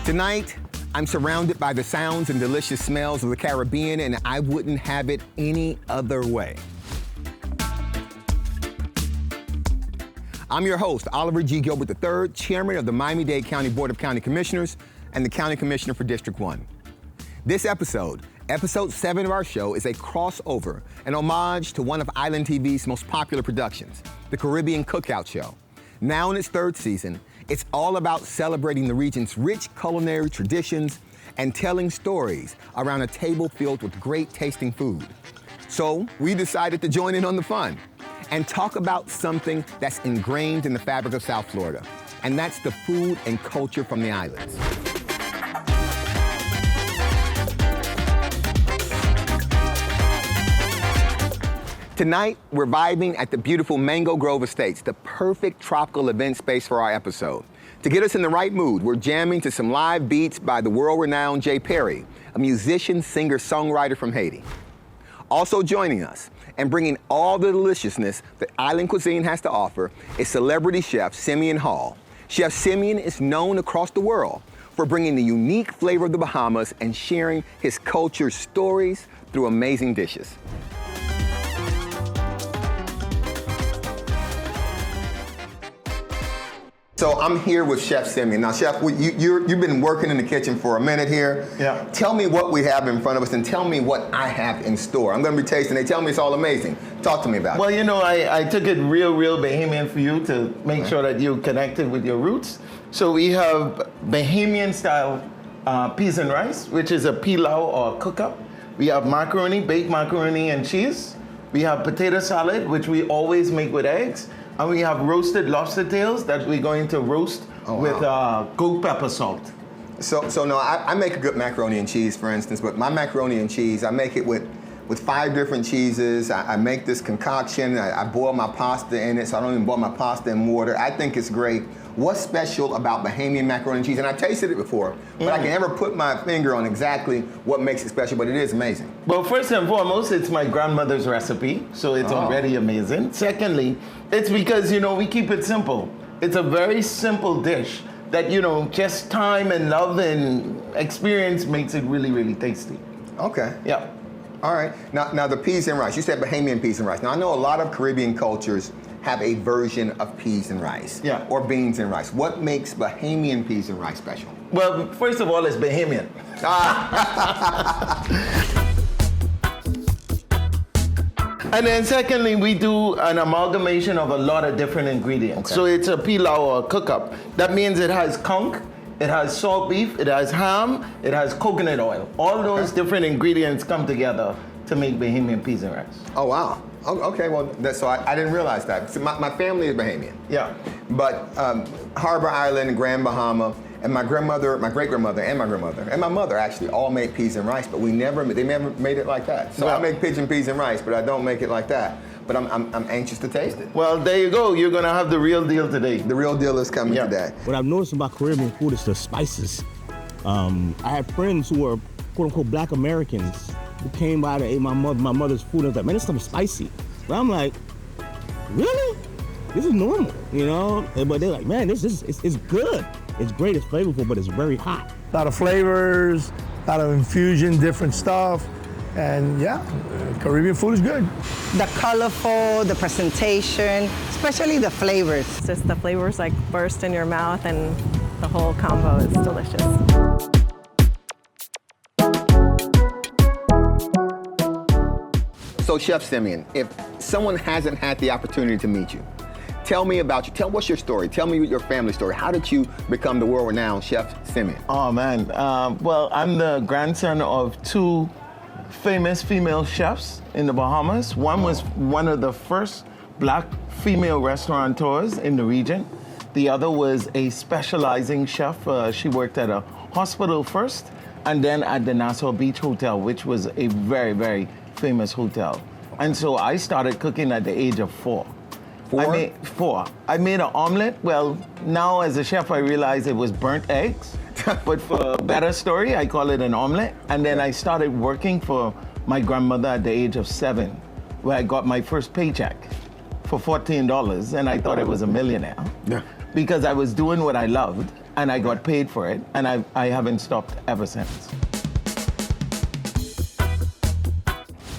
Tonight, I'm surrounded by the sounds and delicious smells of the Caribbean, and I wouldn't have it any other way. I'm your host, Oliver G. Gilbert III, Chairman of the Miami-Dade County Board of County Commissioners and the County Commissioner for District 1. This episode, Episode 7 of our show, is a crossover, an homage to one of Island TV's most popular productions, the Caribbean Cookout show. Now in its third season, it's all about celebrating the region's rich culinary traditions and telling stories around a table filled with great tasting food. So we decided to join in on the fun and talk about something that's ingrained in the fabric of South Florida, and that's the food and culture from the islands. Tonight, we're vibing at the beautiful Mango Grove Estates, the perfect tropical event space for our episode. To get us in the right mood, we're jamming to some live beats by the world-renowned Jay Perry, a musician, singer, songwriter from Haiti. Also joining us and bringing all the deliciousness that island cuisine has to offer is celebrity chef Simeon Hall. Chef Simeon is known across the world for bringing the unique flavor of the Bahamas and sharing his culture's stories through amazing dishes. So I'm here with Chef Simeon. Now, Chef, you've been working in the kitchen for a minute here. Yeah. Tell me what we have in front of us and tell me what I have in store. I'm going to be tasting. They tell me it's all amazing. Talk to me about it. Well, you know, I took it real Bahamian for you to make sure that you connected with your roots. So we have Bahamian style peas and rice, which is a pilau or cook-up. We have macaroni, baked macaroni and cheese. We have potato salad, which we always make with eggs. And we have roasted lobster tails that we're going to roast with goat pepper salt. So no, I make a good macaroni and cheese, for instance, but my macaroni and cheese, I make it with 5 different cheeses. I make this concoction. I boil my pasta in it, so I don't even boil my pasta in water. I think it's great. What's special about Bahamian macaroni and cheese? And I tasted it before, but I can never put my finger on exactly what makes it special, but it is amazing. Well, first and foremost, it's my grandmother's recipe, so it's already amazing. Secondly, it's because, you know, we keep it simple. It's a very simple dish that, you know, just time and love and experience makes it really tasty. Okay. Yeah. All right. Now the peas and rice. You said Bahamian peas and rice. Now I know a lot of Caribbean cultures have a version of peas and rice. Yeah. Or beans and rice. What makes Bahamian peas and rice special? Well, first of all, it's Bahamian. And then secondly, we do an amalgamation of a lot of different ingredients. Okay. So it's a pilau or cook-up. That means it has conch, it has salt beef, it has ham, it has coconut oil. All those different ingredients come together to make Bahamian peas and rice. Oh, wow. Okay, well, so I didn't realize that. So my family is Bahamian. Yeah. But Harbor Island and Grand Bahama, and my grandmother, my great-grandmother, and my grandmother, and my mother actually all made peas and rice, but they never made it like that. So I make pigeon peas and rice, but I don't make it like that. But I'm anxious to taste it. Well, there you go. You're going to have the real deal today. The real deal is coming today. What I've noticed about Caribbean food is the spices. I had friends who were quote-unquote Black Americans who came by to eat my mother's food. I was like, man, this stuff is spicy. But I'm like, really? This is normal, you know? But they're like, man, it's good. It's great, it's flavorful, but it's very hot. A lot of flavors, a lot of infusion, different stuff. And yeah, Caribbean food is good. The colorful, the presentation, especially the flavors. It's just the flavors like burst in your mouth and the whole combo is delicious. So Chef Simeon, if someone hasn't had the opportunity to meet you, tell me about you. What's your story? Tell me your family story. How did you become the world-renowned Chef Simeon? Oh man, well, I'm the grandson of 2 famous female chefs in the Bahamas. One was one of the first Black female restaurateurs in the region. The other was a specializing chef. She worked at a hospital first, and then at the Nassau Beach Hotel, which was a very famous hotel. And so I started cooking at the age of 4. 4? I made an omelet. Well, now as a chef, I realized it was burnt eggs. But for a better story, I call it an omelet. And then I started working for my grandmother at the age of 7, where I got my first paycheck for $14, and I thought I was a millionaire. Yeah. Because I was doing what I loved, and I got paid for it, and I haven't stopped ever since.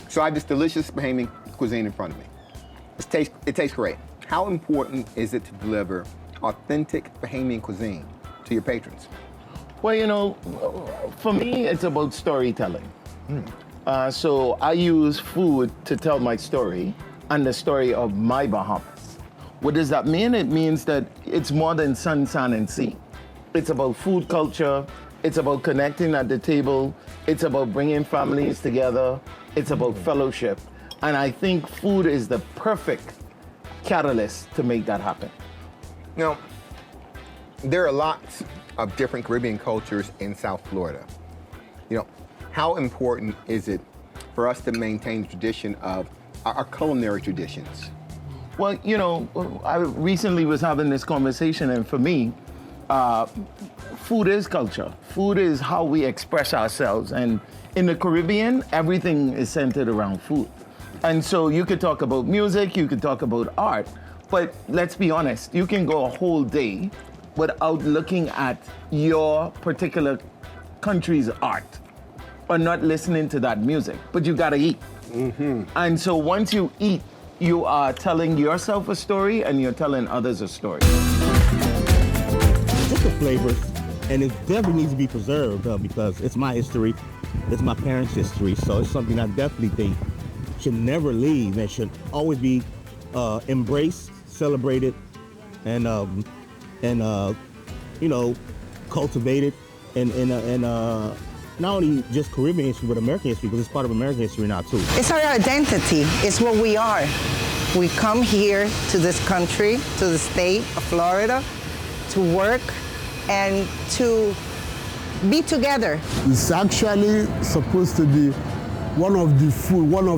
So I have this delicious Bahamian cuisine in front of me. It tastes great. How important is it to deliver authentic Bahamian cuisine to your patrons? Well, you know, for me, it's about storytelling. So I use food to tell my story and the story of my Bahamas. What does that mean? It means that it's more than sun, sand, and sea. It's about food culture. It's about connecting at the table. It's about bringing families together. It's about fellowship. And I think food is the perfect catalyst to make that happen. Now, there are lots of different Caribbean cultures in South Florida. You know, how important is it for us to maintain the tradition of our culinary traditions? Well, you know, I recently was having this conversation, and for me, food is culture. Food is how we express ourselves. And in the Caribbean, everything is centered around food. And so you could talk about music, you could talk about art, but let's be honest, you can go a whole day without looking at your particular country's art or not listening to that music, but you gotta eat. And so once you eat, you are telling yourself a story and you're telling others a story. Just the flavors, and it definitely needs to be preserved because it's my history, it's my parents' history, so it's something I definitely think should never leave and should always be embraced, celebrated, and you know, cultivated, and not only just Caribbean history, but American history, because it's part of American history now too. It's our identity. It's what we are. We come here to this country, to the state of Florida, to work and to be together. It's actually supposed to be one of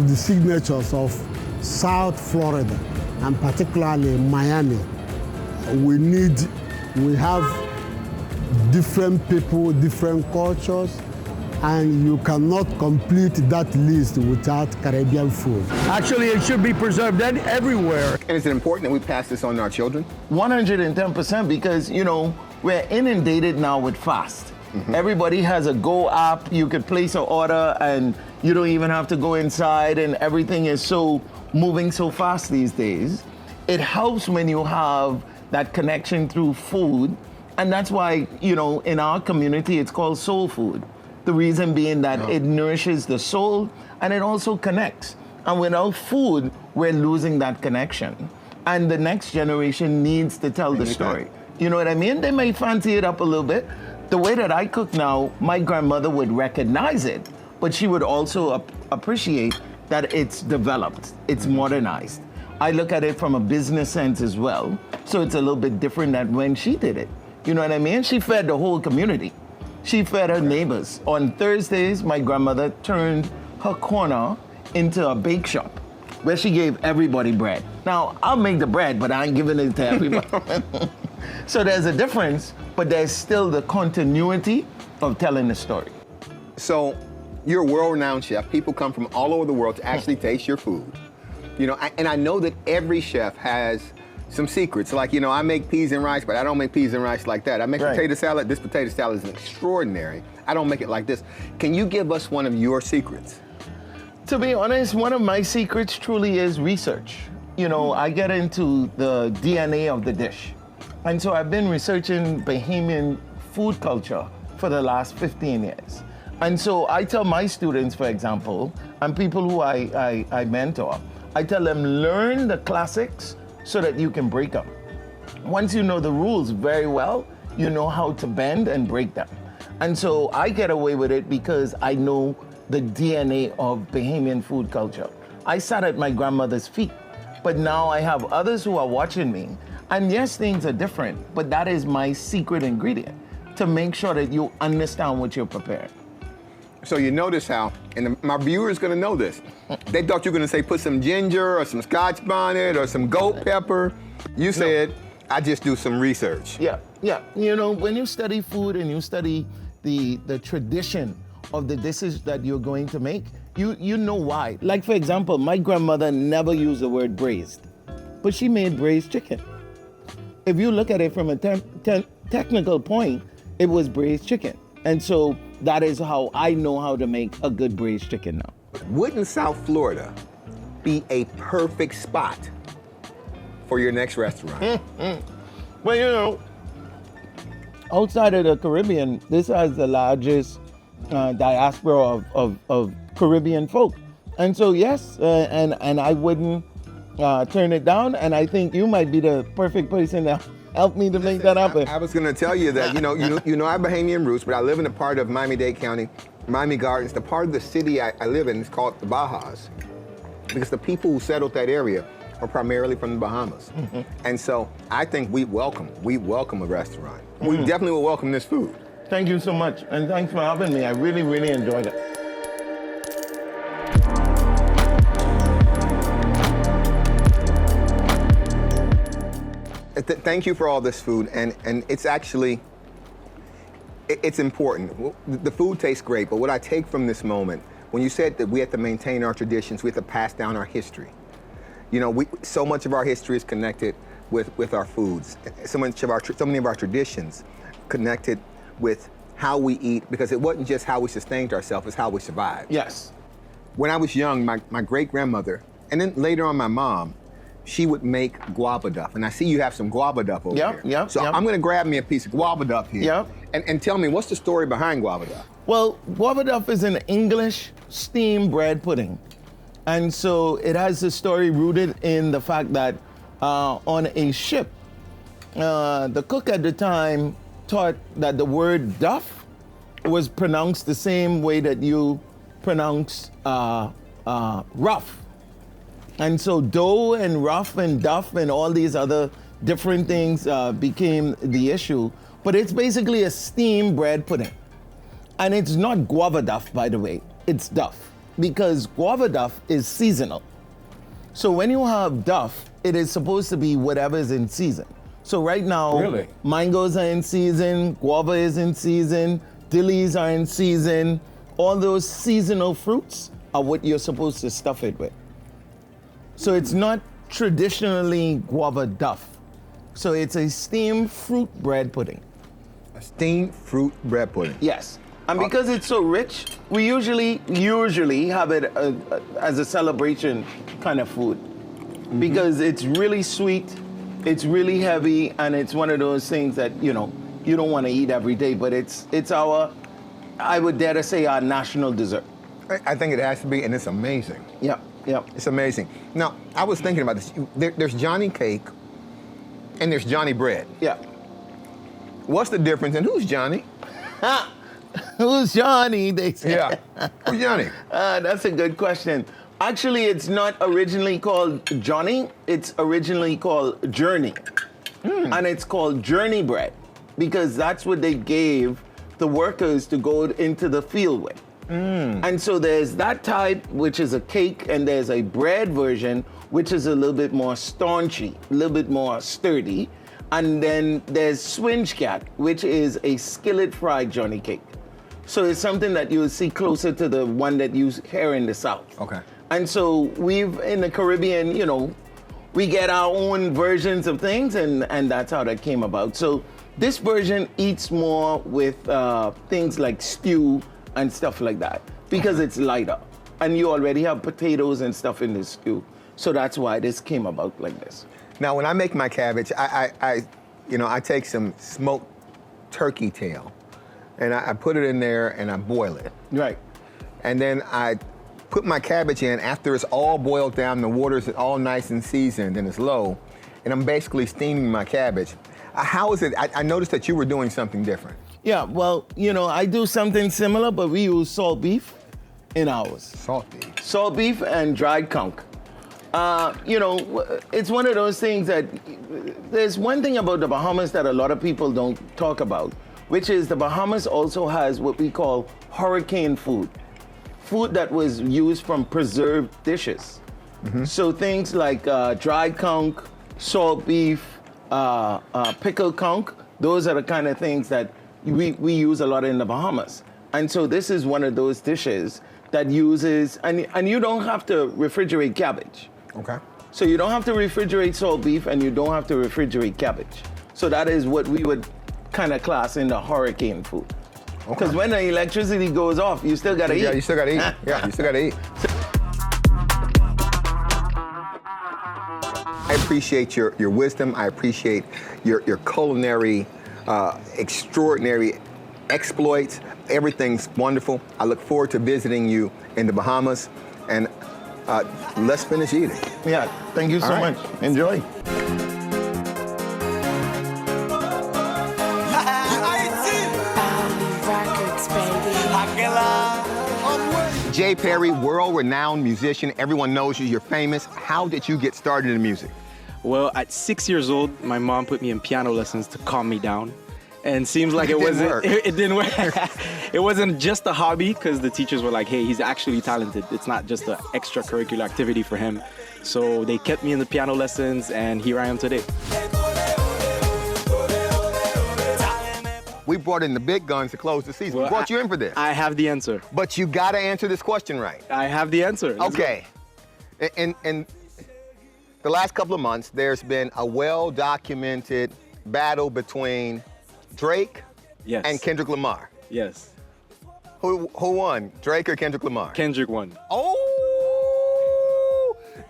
the signatures of South Florida, and particularly Miami. We have different people, different cultures, and you cannot complete that list without Caribbean food. Actually, it should be preserved everywhere. And is it important that we pass this on to our children? 110%, because, you know, we're inundated now with fast. Everybody has a Go app. You could place an order and you don't even have to go inside, and everything is so moving so fast these days. It helps when you have that connection through food, and that's why, you know, in our community it's called soul food. The reason being that it nourishes the soul and it also connects. And without food, we're losing that connection. And the next generation needs to tell the story. You know what I mean? They may fancy it up a little bit. The way that I cook now, my grandmother would recognize it, but she would also appreciate that it's developed, it's modernized. I look at it from a business sense as well, so it's a little bit different than when she did it. You know what I mean? She fed the whole community. She fed her neighbors. On Thursdays, my grandmother turned her corner into a bake shop where she gave everybody bread. Now, I'll make the bread, but I ain't giving it to everybody. So there's a difference, but there's still the continuity of telling the story. So you're a world-renowned chef. People come from all over the world to actually taste your food. You know, and I know that every chef has some secrets. Like, you know, I make peas and rice, but I don't make peas and rice like that. I make potato salad. This potato salad is extraordinary. I don't make it like this. Can you give us one of your secrets? To be honest, one of my secrets truly is research. You know, I get into the DNA of the dish. And so I've been researching Bahamian food culture for the last 15 years. And so I tell my students, for example, and people who I mentor, I tell them, learn the classics so that you can break them. Once you know the rules very well, you know how to bend and break them. And so I get away with it because I know the DNA of Bahamian food culture. I sat at my grandmother's feet, but now I have others who are watching me. And yes, things are different, but that is my secret ingredient, to make sure that you understand what you're preparing. So you notice how, and my viewers gonna know this, they thought you were gonna say put some ginger or some scotch bonnet or some goat pepper. You said, I just do some research. Yeah. You know, when you study food and you study the tradition of the dishes that you're going to make, you know why. Like, for example, my grandmother never used the word braised, but she made braised chicken. If you look at it from a technical point, it was braised chicken. And so that is how I know how to make a good braised chicken now. Wouldn't South Florida be a perfect spot for your next restaurant? Well, you know, outside of the Caribbean, this has the largest diaspora of Caribbean folk. And so, yes, and I wouldn't turn it down. And I think you might be the perfect person to help me to make that happen. I was going to tell you that, you know I have Bahamian roots, but I live in a part of Miami-Dade County, Miami Gardens. The part of the city I live in is called the Bajas, because the people who settled that area are primarily from the Bahamas. And so I think we welcome a restaurant. We definitely will welcome this food. Thank you so much, and thanks for having me. I really, really enjoyed it. Thank you for all this food, and it's actually, it's important. The food tastes great, but what I take from this moment, when you said that we have to maintain our traditions, we have to pass down our history. You know, so much of our history is connected with our foods. So many of our traditions connected with how we eat, because it wasn't just how we sustained ourselves, it's how we survived. Yes. When I was young, my great-grandmother, and then later on my mom, she would make guava duff. And I see you have some guava duff over here. Yep. So I'm gonna grab me a piece of guava duff here. Yep. And tell me, what's the story behind guava duff? Well, guava duff is an English steamed bread pudding. And so it has a story rooted in the fact that on a ship, the cook at the time thought that the word duff was pronounced the same way that you pronounce rough. And so dough and rough and duff and all these other different things became the issue. But it's basically a steamed bread pudding. And it's not guava duff, by the way, it's duff. Because guava duff is seasonal. So when you have duff, it is supposed to be whatever is in season. So right now, Really? mangoes are in season, guava is in season, dillies are in season. All those seasonal fruits are what you're supposed to stuff it with. So it's not traditionally guava duff. So it's a steamed fruit bread pudding. A steamed fruit bread pudding. Yes. And because it's so rich, we usually have it as a celebration kind of food. Because it's really sweet, it's really heavy, and it's one of those things that, you don't want to eat every day, but it's our, I would dare to say, our national dessert. I think it has to be, and it's amazing. Yep. It's amazing. Now, I was thinking about this. There's Johnny cake, and there's Johnny bread. Yeah. What's the difference, and who's Johnny? Who's Johnny? They say. Yeah. Who's Johnny? That's a good question. Actually, it's not originally called Johnny. It's originally called Journey. And it's called Journey bread because that's what they gave the workers to go into the field with. And so there's that type, which is a cake, and there's a bread version, which is a little bit more staunchy, a little bit more sturdy. And then there's Swinge Cat, which is a skillet fried Johnny cake. So it's something that you'll see closer to the one that you hear in the South. Okay. And so we've, in the Caribbean, we get our own versions of things, and that's how that came about. So this version eats more with things like stew and stuff like that, because it's lighter. And you already have potatoes and stuff in this stew. So that's why this came about like this. Now, when I make my cabbage, I take some smoked turkey tail, and I put it in there and I boil it. Right. And then I put my cabbage in after it's all boiled down, the water's all nice and seasoned and it's low, and I'm basically steaming my cabbage. How is it? I noticed that you were doing something different. Yeah, well, I do something similar, but we use salt beef in ours. Salt beef. Salt beef and dried conch. It's one of those things that there's one thing about the Bahamas that a lot of people don't talk about, which is the Bahamas also has what we call hurricane food that was used from preserved dishes. So things like dried conch, salt beef, pickled conch, those are the kind of things that we use a lot in the Bahamas. And so this is one of those dishes that uses, and you don't have to refrigerate cabbage. Okay. So you don't have to refrigerate salt beef, and you don't have to refrigerate cabbage. So that is what we would kind of class in the hurricane food. Because when the electricity goes off, you still gotta eat. Yeah, you still gotta eat. Yeah, you still gotta eat. I appreciate your wisdom. I appreciate your culinary extraordinary exploits. Everything's wonderful. I look forward to visiting you in the Bahamas. And let's finish eating. Yeah, thank you so much. Enjoy. Jay Perry, world-renowned musician. Everyone knows you. You're famous. How did you get started in music? Well, at 6 years old, my mom put me in piano lessons to calm me down. And seems like it didn't work. It wasn't just a hobby, because the teachers were like, hey, he's actually talented. It's not just an extracurricular activity for him. So they kept me in the piano lessons, and here I am today. We brought in the big guns to close the season. Well, we brought you in for this. I have the answer. But you gotta answer this question right. I have the answer. Let's okay. In the last couple of months, there's been a well-documented battle between Drake and Kendrick Lamar. Yes. Who won, Drake or Kendrick Lamar? Kendrick won. Oh!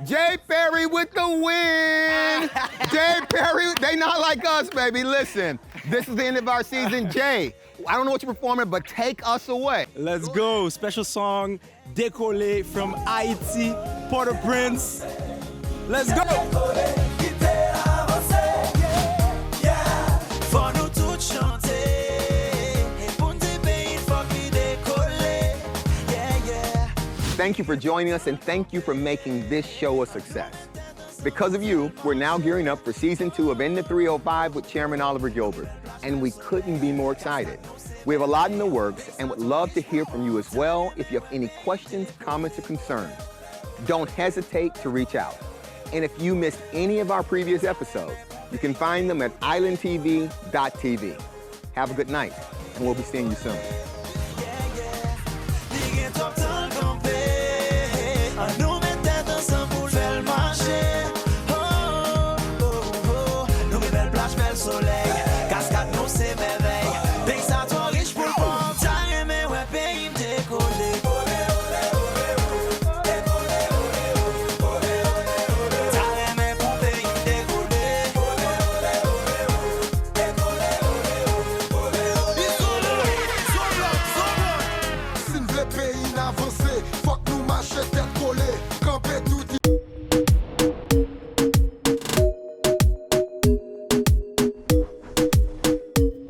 Jay Perry with the win! Jay Perry, they not like us, baby. Listen, this is the end of our season. Jay, I don't know what you're performing, but take us away. Let's go. Special song, Décollé from Haiti, Port-au-Prince. Let's go! Thank you for joining us, and thank you for making this show a success. Because of you, we're now gearing up for season 2 of In the 305 with Chairman Oliver Gilbert, and we couldn't be more excited. We have a lot in the works and would love to hear from you as well if you have any questions, comments, or concerns. Don't hesitate to reach out. And if you missed any of our previous episodes, you can find them at islandtv.tv. Have a good night, and we'll be seeing you soon.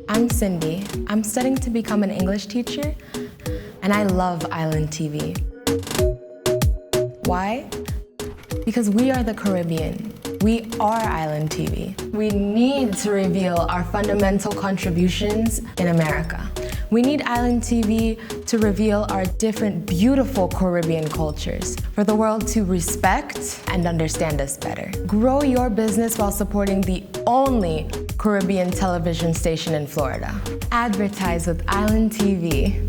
I'm Cindy. I'm studying to become an English teacher, and I love Island TV. Why? Because we are the Caribbean. We are Island TV. We need to reveal our fundamental contributions in America. We need Island TV to reveal our different beautiful Caribbean cultures for the world to respect and understand us better. Grow your business while supporting the only Caribbean television station in Florida. Advertise with Island TV.